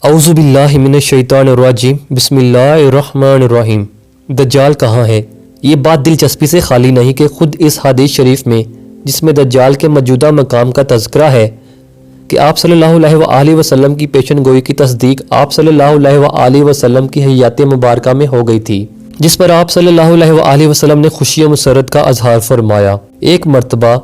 اعوذ باللہ من الشیطان الرجیم بسم اللہ الرحمن الرحیم۔ دجال کہاں ہے؟ یہ بات دلچسپی سے خالی نہیں کہ خود اس حدیث شریف میں جس میں دجال کے موجودہ مقام کا تذکرہ ہے کہ آپ صلی اللہ علیہ وآلہ وسلم کی پیشن گوئی کی تصدیق آپ صلی اللہ علیہ وآلہ وسلم کی حیات مبارکہ میں ہو گئی تھی، جس پر آپ صلی اللہ علیہ وآلہ وسلم نے خوشی و مسرت کا اظہار فرمایا۔ ایک مرتبہ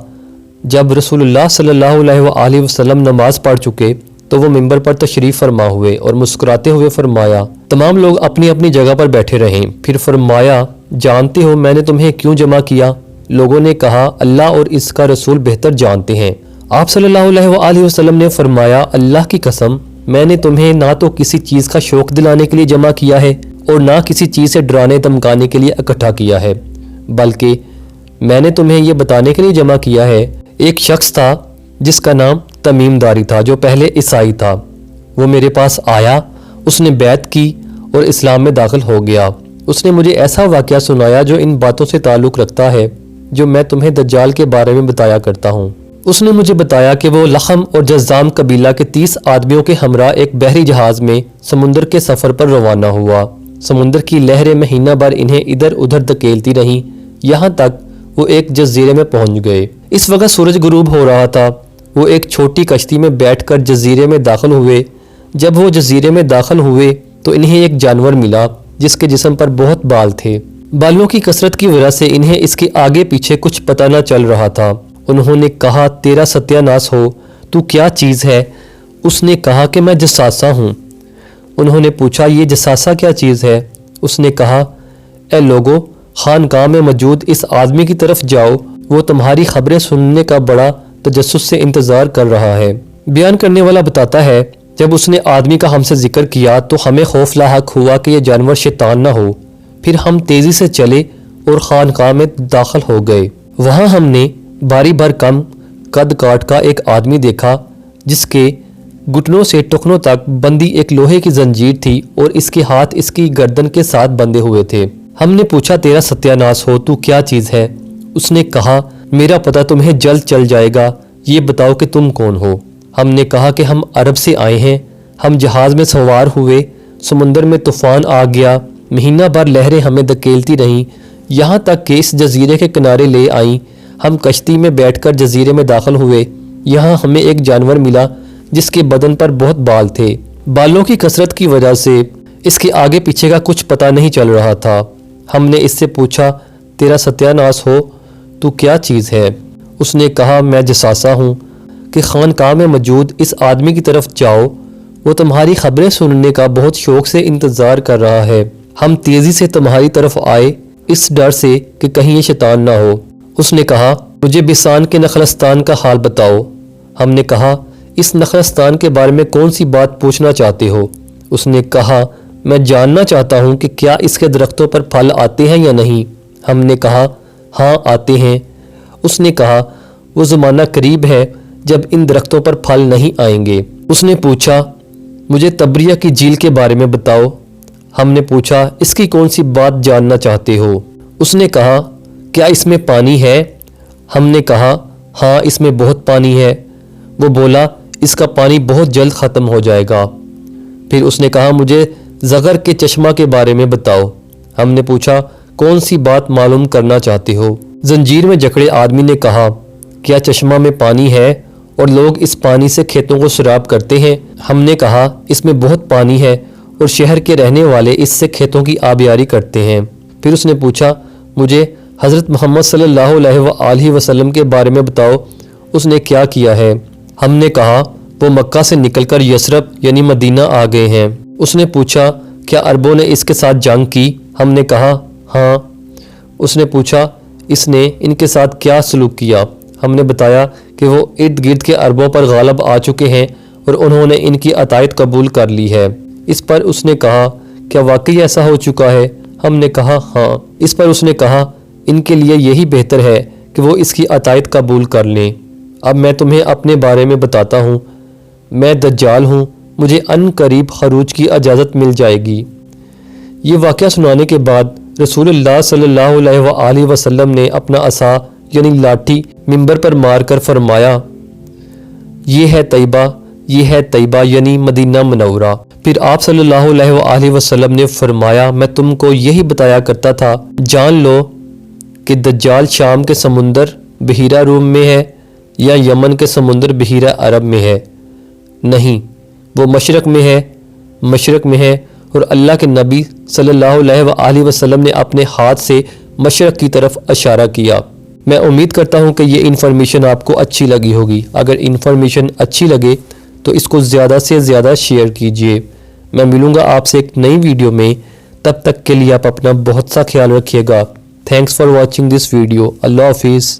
جب رسول اللہ صلی اللہ علیہ وآلہ وسلم نماز پڑھ چکے تو وہ منبر پر تشریف فرما ہوئے اور مسکراتے ہوئے فرمایا، تمام لوگ اپنی اپنی جگہ پر بیٹھے رہیں۔ پھر فرمایا، جانتے ہو میں نے تمہیں کیوں جمع کیا؟ لوگوں نے کہا، اللہ اور اس کا رسول بہتر جانتے ہیں۔ آپ صلی اللہ علیہ وآلہ وسلم نے فرمایا، اللہ کی قسم میں نے تمہیں نہ تو کسی چیز کا شوق دلانے کے لیے جمع کیا ہے اور نہ کسی چیز سے ڈرانے دھمکانے کے لیے اکٹھا کیا ہے، بلکہ میں نے تمہیں یہ بتانے کے لیے جمع کیا ہے۔ ایک شخص تھا جس کا نام تمیم داری تھا، جو پہلے عیسائی تھا۔ وہ میرے پاس آیا، اس نے بیعت کی اور اسلام میں داخل ہو گیا۔ اس نے مجھے ایسا واقعہ سنایا جو ان باتوں سے تعلق رکھتا ہے جو میں تمہیں دجال کے بارے میں بتایا کرتا ہوں۔ اس نے مجھے بتایا کہ وہ لخم اور جذام قبیلہ کے 30 آدمیوں کے ہمراہ ایک بحری جہاز میں سمندر کے سفر پر روانہ ہوا۔ سمندر کی لہریں مہینہ بھر انہیں ادھر ادھر دھکیلتی رہیں، یہاں تک وہ ایک جزیرے میں پہنچ گئے۔ اس وقت سورج غروب ہو رہا تھا۔ وہ ایک چھوٹی کشتی میں بیٹھ کر جزیرے میں داخل ہوئے۔ جب وہ جزیرے میں داخل ہوئے تو انہیں ایک جانور ملا جس کے جسم پر بہت بال تھے۔ بالوں کی کثرت کی وجہ سے انہیں اس کے آگے پیچھے کچھ پتہ نہ چل رہا تھا۔ انہوں نے کہا، تیرا ستیہ ناس ہو، تو کیا چیز ہے؟ اس نے کہا کہ میں جساسہ ہوں۔ انہوں نے پوچھا، یہ جساسہ کیا چیز ہے؟ اس نے کہا، اے لوگو، خانقاہ میں موجود اس آدمی کی طرف جاؤ، وہ تمہاری خبریں سننے کا بڑا تجسس سے انتظار کر رہا ہے۔ بیان کرنے والا بتاتا ہے، جب اس نے آدمی کا ہم سے ذکر کیا تو ہمیں خوف لاحق ہوا کہ یہ جانور شیطان نہ ہو۔ پھر ہم تیزی سے چلے اور خانقاہ میں داخل ہو گئے۔ وہاں ہم نے باری بھر کم قد کاٹ کا ایک آدمی دیکھا جس کے گھٹنوں سے ٹخنوں تک بندھی ایک لوہے کی زنجیر تھی اور اس کے ہاتھ اس کی گردن کے ساتھ بندھے ہوئے تھے۔ ہم نے پوچھا، تیرا ستیہ ناس ہو، تو کیا چیز ہے؟ اس نے کہا، میرا پتہ تمہیں جلد چل جائے گا، یہ بتاؤ کہ تم کون ہو؟ ہم نے کہا کہ ہم عرب سے آئے ہیں۔ ہم جہاز میں سوار ہوئے، سمندر میں طوفان آ گیا، مہینہ بھر لہریں ہمیں دھکیلتی رہیں، یہاں تک کہ اس جزیرے کے کنارے لے آئیں۔ ہم کشتی میں بیٹھ کر جزیرے میں داخل ہوئے، یہاں ہمیں ایک جانور ملا جس کے بدن پر بہت بال تھے۔ بالوں کی کثرت کی وجہ سے اس کے آگے پیچھے کا کچھ پتہ نہیں چل رہا تھا۔ ہم نے اس سے پوچھا، تیرا ستیہ ناس ہو، تو کیا چیز ہے؟ اس نے کہا، میں جساسہ ہوں کہ خانقاہ میں موجود اس آدمی کی طرف جاؤ، وہ تمہاری خبریں سننے کا بہت شوق سے انتظار کر رہا ہے۔ ہم تیزی سے تمہاری طرف آئے اس ڈر سے کہ کہیں یہ شیطان نہ ہو۔ اس نے کہا، مجھے بسان کے نخلستان کا حال بتاؤ۔ ہم نے کہا، اس نخلستان کے بارے میں کون سی بات پوچھنا چاہتے ہو؟ اس نے کہا، میں جاننا چاہتا ہوں کہ کیا اس کے درختوں پر پھل آتے ہیں یا نہیں؟ ہم نے کہا، ہاں آتے ہیں۔ اس نے کہا، وہ زمانہ قریب ہے جب ان درختوں پر پھل نہیں آئیں گے۔ اس نے پوچھا، مجھے تبریہ کی جھیل کے بارے میں بتاؤ۔ ہم نے پوچھا، اس کی کون سی بات جاننا چاہتے ہو؟ اس نے کہا، کیا اس میں پانی ہے؟ ہم نے کہا، ہاں اس میں بہت پانی ہے۔ وہ بولا، اس کا پانی بہت جلد ختم ہو جائے گا۔ پھر اس نے کہا، مجھے زغر کے چشمہ کے بارے میں بتاؤ۔ ہم نے پوچھا، کون سی بات معلوم کرنا چاہتے ہو؟ زنجیر میں جکڑے آدمی نے کہا، کیا چشمہ میں پانی ہے اور لوگ اس پانی سے کھیتوں کو سیراب کرتے ہیں؟ ہم نے کہا، اس میں بہت پانی ہے اور شہر کے رہنے والے اس سے کھیتوں کی آبیاری کرتے ہیں۔ پھر اس نے پوچھا، مجھے حضرت محمد صلی اللہ علیہ وآلہ وسلم کے بارے میں بتاؤ، اس نے کیا کیا ہے؟ ہم نے کہا، وہ مکہ سے نکل کر یثرب یعنی مدینہ آ گئے ہیں۔ اس نے پوچھا، کیا عربوں نے اس کے ساتھ جنگ کی؟ ہم نے کہا، ہاں۔ اس نے پوچھا، اس نے ان کے ساتھ کیا سلوک کیا؟ ہم نے بتایا کہ وہ ارد گرد کے عربوں پر غالب آ چکے ہیں اور انہوں نے ان کی عطائیت قبول کر لی ہے۔ اس پر اس نے کہا، کیا واقعی ایسا ہو چکا ہے؟ ہم نے کہا، ہاں۔ اس پر اس نے کہا، ان کے لیے یہی بہتر ہے کہ وہ اس کی عطائیت قبول کر لیں۔ اب میں تمہیں اپنے بارے میں بتاتا ہوں۔ میں دجال ہوں، مجھے ان قریب خروج کی اجازت مل جائے گی۔ یہ واقعہ سنانے کے بعد رسول اللہ صلی اللہ علیہ وآلہ وسلم نے اپنا عصا یعنی لاٹھی منبر پر مار کر فرمایا، یہ ہے طیبہ یعنی مدینہ منورہ۔ پھر آپ صلی اللہ علیہ وآلہ وسلم نے فرمایا میں تم کو یہی بتایا کرتا تھا، جان لو کہ دجال شام کے سمندر بحیرہ روم میں ہے یا یمن کے سمندر بحیرہ عرب میں ہے، نہیں، وہ مشرق میں ہے اور اللہ کے نبی صلی اللہ علیہ وآلہ وسلم نے اپنے ہاتھ سے مشرق کی طرف اشارہ کیا۔ میں امید کرتا ہوں کہ یہ انفارمیشن آپ کو اچھی لگی ہوگی۔ اگر انفارمیشن اچھی لگے تو اس کو زیادہ سے زیادہ شیئر کیجئے۔ میں ملوں گا آپ سے ایک نئی ویڈیو میں، تب تک کے لیے آپ اپنا بہت سا خیال رکھیے گا۔ Thanks for watching this video. اللہ حافظ۔